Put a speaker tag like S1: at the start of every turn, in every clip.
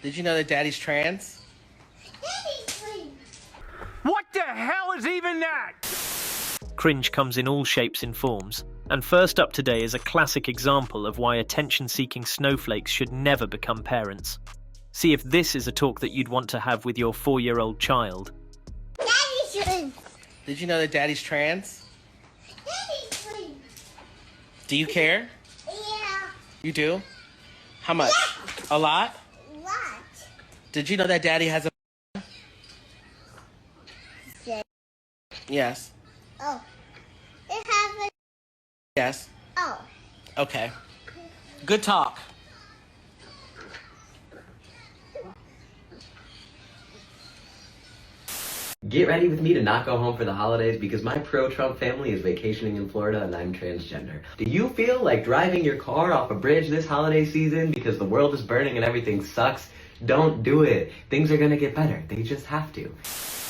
S1: Did you know that Daddy's trans?
S2: What the hell is even that?
S3: Cringe comes in all shapes and forms, and first up today is a classic example of why attention-seeking snowflakes should never become parents. See if this is a talk that you'd want to have with your 4-year-old child.
S1: Daddy's trans. Did you know that Daddy's trans? Daddy's trans. Do you care?
S4: Yeah.
S1: You do? How much?
S4: Yeah.
S1: A lot?
S4: What?
S1: Did you know that Daddy has a... Yes.
S4: Oh. It has a...
S1: Yes.
S4: Oh.
S1: Okay. Good talk.
S5: Get ready with me to not go home for the holidays because my pro-Trump family is vacationing in Florida and I'm transgender. Do you feel like driving your car off a bridge this holiday season because the world is burning and everything sucks? Don't do it. Things are gonna get better. They just have to.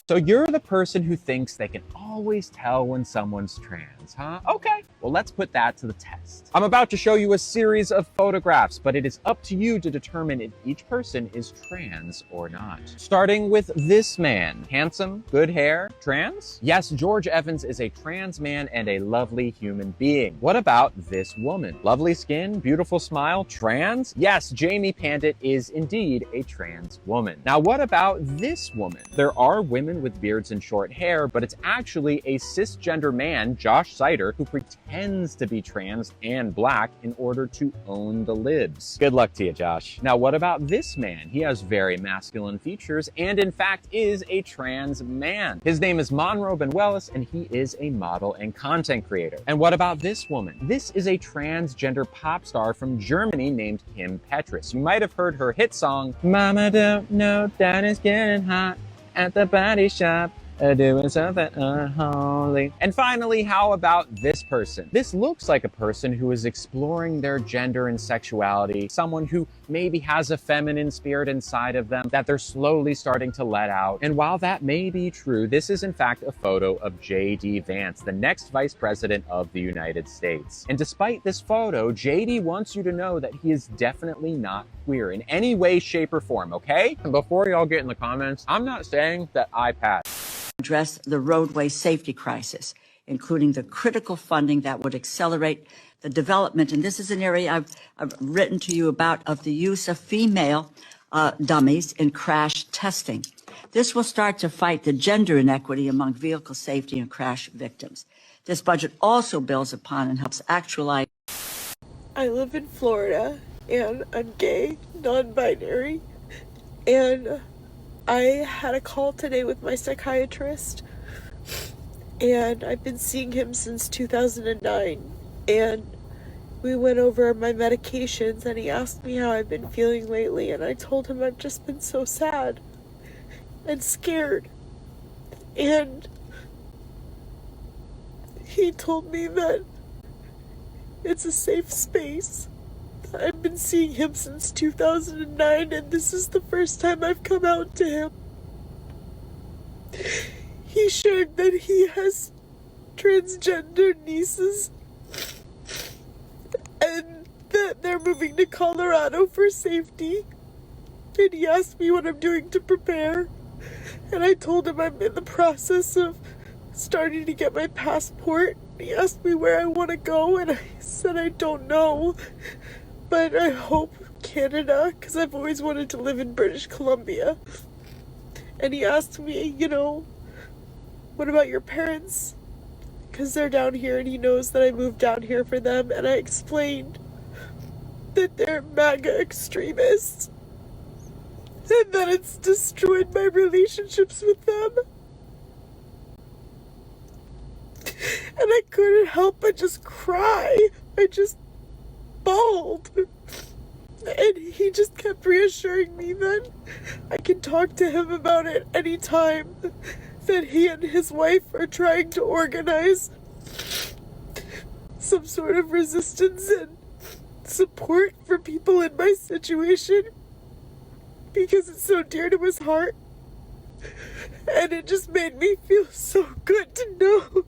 S6: So you're the person who thinks they can always tell when someone's trans, huh? Okay, well let's put that to the test. I'm about to show you a series of photographs, but it is up to you to determine if each person is trans or not. Starting with this man. Handsome, good hair, trans? Yes, George Evans is a trans man and a lovely human being. What about this woman? Lovely skin, beautiful smile, trans? Yes, Jamie Pandit is indeed a trans woman. Now what about this woman? There are women with beards and short hair, but it's actually a cisgender man, Josh Sider, who pretends to be trans and black in order to own the libs. Good luck to you, Josh. Now, what about this man? He has very masculine features and in fact is a trans man. His name is Monroe Benuelos and he is a model and content creator. And what about this woman? This is a transgender pop star from Germany named Kim Petras. You might have heard her hit song, Mama Don't Know That It's Getting Hot at the body shop, doing something unholy. And finally, how about this person? This looks like a person who is exploring their gender and sexuality, someone who maybe has a feminine spirit inside of them that they're slowly starting to let out. And while that may be true, this is in fact a photo of J.D. Vance, the next vice president of the United States. And despite this photo, J.D. wants you to know that he is definitely not queer in any way, shape, or form, okay? And before y'all get in the comments, I'm not saying that I pass.
S7: Address the roadway safety crisis, including the critical funding that would accelerate the development, and this is an area I've written to you about, of the use of female dummies in crash testing. This will start to fight the gender inequity among vehicle safety and crash victims. This budget also builds upon and helps actualize.
S8: I live in Florida, and I'm gay, non-binary, and I had a call today with my psychiatrist, and I've been seeing him since 2009, and we went over my medications, and he asked me how I've been feeling lately, and I told him I've just been so sad and scared, and he told me that it's a safe space. I've been seeing him since 2009, and this is the first time I've come out to him. He shared that he has transgender nieces and that they're moving to Colorado for safety. And he asked me what I'm doing to prepare. And I told him I'm in the process of starting to get my passport. He asked me where I want to go, and I said I don't know. But I hope Canada, because I've always wanted to live in British Columbia. And he asked me, what about your parents? Because they're down here, and he knows that I moved down here for them. And I explained that they're MAGA extremists. And that it's destroyed my relationships with them. And I couldn't help but just cry. I just bawled. And he just kept reassuring me that I can talk to him about it anytime, that he and his wife are trying to organize some sort of resistance and support for people in my situation, because it's so dear to his heart. And it just made me feel so good to know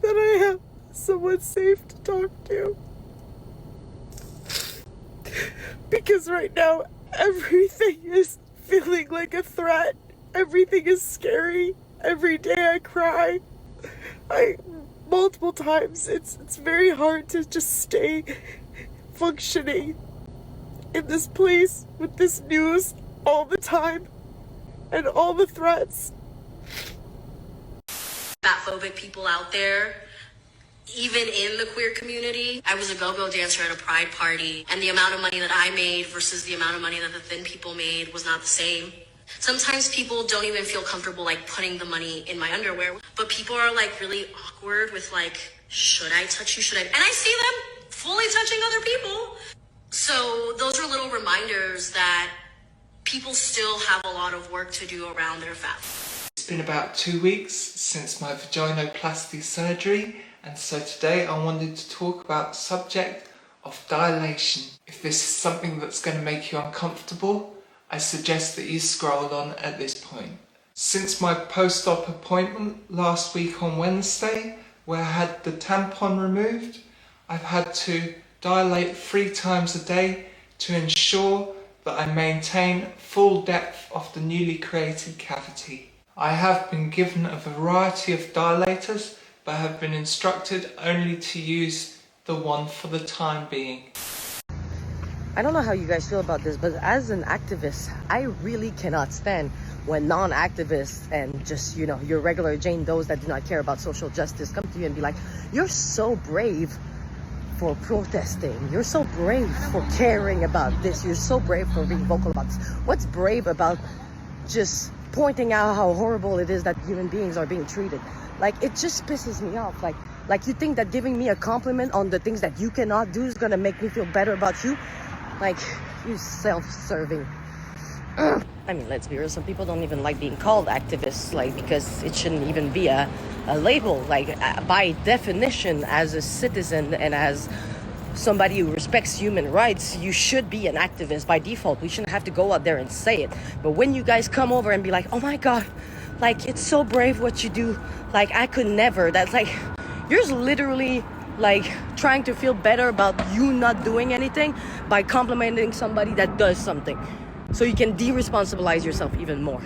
S8: that I have someone safe to talk to. Because right now, everything is feeling like a threat. Everything is scary. Every day I cry. Multiple times. It's very hard to just stay functioning in this place with this news all the time and all the threats.
S9: Fatphobic people out there, even in the queer community. I was a go-go dancer at a pride party, and the amount of money that I made versus the amount of money that the thin people made was not the same. Sometimes people don't even feel comfortable like putting the money in my underwear, but people are like really awkward with like, should I touch you? Should I? And I see them fully touching other people. So those are little reminders that people still have a lot of work to do around their fat.
S10: It's been about 2 weeks since my vaginoplasty surgery, and so today I wanted to talk about the subject of dilation. If this is something that's going to make you uncomfortable, I suggest that you scroll on at this point. Since my post-op appointment last week on Wednesday, where I had the tampon removed, I've had to dilate 3 times a day to ensure that I maintain full depth of the newly created cavity. I have been given a variety of dilators, but have been instructed only to use the one for the time being.
S11: I don't know how you guys feel about this, but as an activist, I really cannot stand when non-activists and just, you know, your regular Jane Does that do not care about social justice come to you and be like, you're so brave for protesting. You're so brave for caring about this. You're so brave for being vocal about this. What's brave about just pointing out how horrible it is that human beings are being treated? Like, it just pisses me off. Like you think that giving me a compliment on the things that you cannot do is gonna make me feel better about you? Like, you self-serving. I mean, let's be real, some people don't even like being called activists, like, because it shouldn't even be a label. Like, by definition, as a citizen and as somebody who respects human rights, you should be an activist by default. We shouldn't have to go out there and say it. But when you guys come over and be like, oh my God, like, it's so brave what you do, like, I could never, that's like, you're literally like trying to feel better about you not doing anything by complimenting somebody that does something, so you can de-responsibilize yourself even more.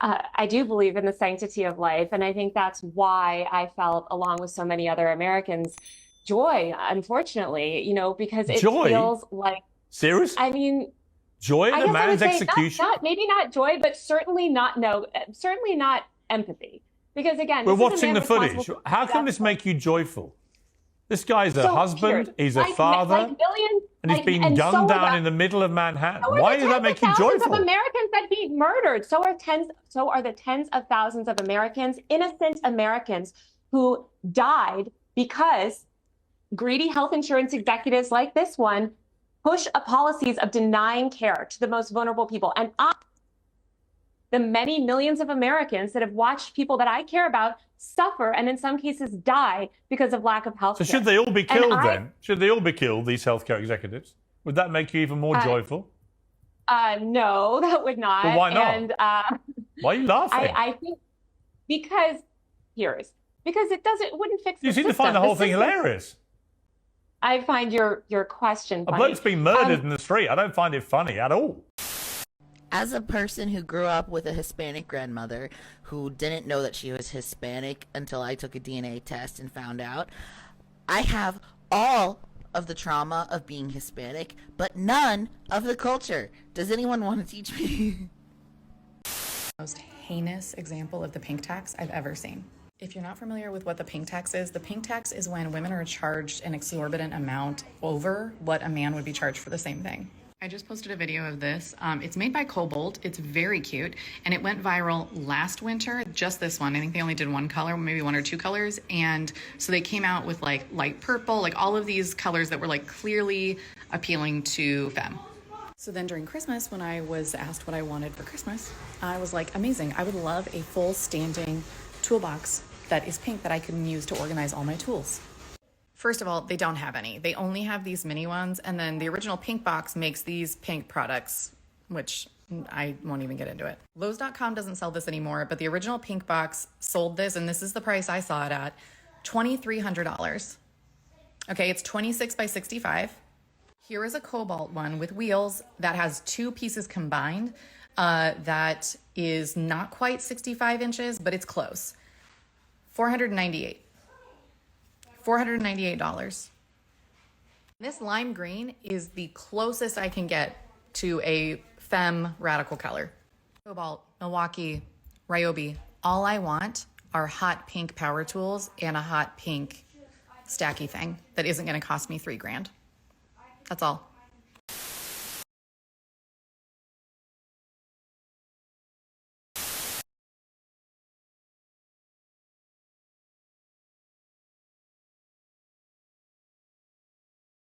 S12: I do believe in the sanctity of life, and I think that's why I felt, along with so many other Americans, joy, unfortunately, you know, because it feels like...
S2: Seriously?
S12: I mean...
S2: Joy at a man's execution?
S12: Maybe not joy, but certainly not empathy. Because again,
S2: we're watching the footage. How can this make you joyful? This guy's a husband, he's a father, and he's being gunned down in the middle of Manhattan. Why does that make you joyful?
S12: Thousands of Americans that be murdered. So are the tens of thousands of Americans, innocent Americans, who died because greedy health insurance executives like this one push policies of denying care to the most vulnerable people. And the many millions of Americans that have watched people that I care about suffer and in some cases die because of lack of health care.
S2: So should they all be killed then? Should they all be killed, these healthcare executives? Would that make you even more joyful?
S12: No, that would not.
S2: But why not?
S12: And,
S2: why are you laughing?
S12: I think because it wouldn't fix the system.
S2: You seem to find the whole thing hilarious.
S12: I find your question funny.
S2: A bloke's being murdered in the street. I don't find it funny at all.
S13: As a person who grew up with a Hispanic grandmother who didn't know that she was Hispanic until I took a DNA test and found out, I have all of the trauma of being Hispanic, but none of the culture. Does anyone want to teach me?
S14: Most heinous example of the pink tax I've ever seen. If you're not familiar with what the pink tax is when women are charged an exorbitant amount over what a man would be charged for the same thing. I just posted a video of this. It's made by Cobalt. It's very cute, and it went viral last winter, just this one. I think they only did one color, maybe 1 or 2 colors, and so they came out with like light purple, like all of these colors that were like clearly appealing to femme. So then during Christmas, when I was asked what I wanted for Christmas, I was like, amazing, I would love a full standing toolbox that is pink that I can use to organize all my tools. First of all, they don't have any. They only have these mini ones, and then the original pink box makes these pink products, which I won't even get into it. Lowe's.com doesn't sell this anymore, but the original pink box sold this, and this is the price I saw it at, $2,300. Okay, it's 26 by 65. Here is a cobalt one with wheels that has 2 pieces combined. That is not quite 65 inches, but it's close. $498. This lime green is the closest I can get to a femme radical color. Cobalt, Milwaukee, Ryobi. All I want are hot pink power tools and a hot pink stacky thing that isn't going to cost me $3,000. That's all.